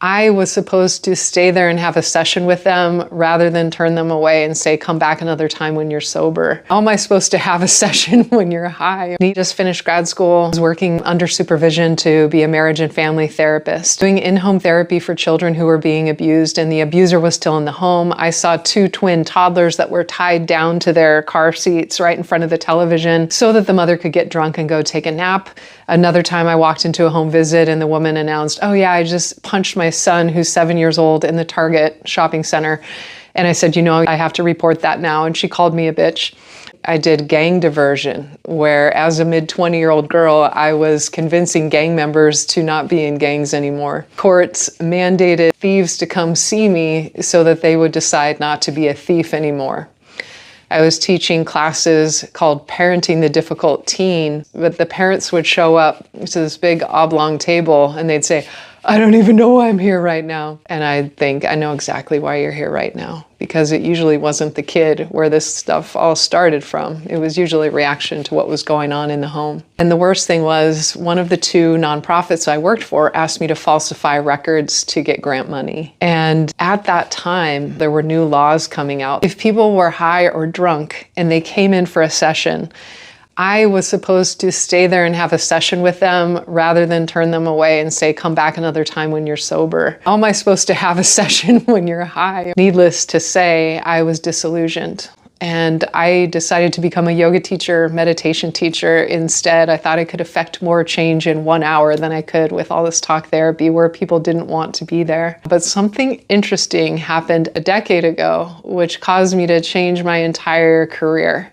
I was supposed to stay there and have a session with them rather than turn them away and say, come back another time when you're sober. How am I supposed to have a session when you're high? I just finished grad school. I was working under supervision to be a marriage and family therapist, doing in-home therapy for children who were being abused, and the abuser was still in the home. I saw two twin toddlers that were tied down to their car seats right in front of the television so that the mother could get drunk and go take a nap. Another time I walked into a home visit and the woman announced, oh yeah, I just punched my son who's 7 years old in the Target shopping center. And I said, you know, I have to report that now. And she called me a bitch. I did gang diversion, where as a mid-20-year-old girl, I was convincing gang members to not be in gangs anymore. Courts mandated thieves to come see me so that they would decide not to be a thief anymore. I was teaching classes called Parenting the Difficult Teen, but the parents would show up to this big oblong table and they'd say, I don't even know why I'm here right now. And I'd think, I know exactly why you're here right now, because it usually wasn't the kid where this stuff all started from. It was usually a reaction to what was going on in the home. And the worst thing was, one of the two nonprofits I worked for asked me to falsify records to get grant money. And at that time, there were new laws coming out. If people were high or drunk and they came in for a session, I was supposed to stay there and have a session with them rather than turn them away and say, come back another time when you're sober. How am I supposed to have a session when you're high? Needless to say, I was disillusioned. And I decided to become a yoga teacher, meditation teacher instead. I thought I could affect more change in 1 hour than I could with all this talk therapy where people didn't want to be there. But something interesting happened a decade ago, which caused me to change my entire career.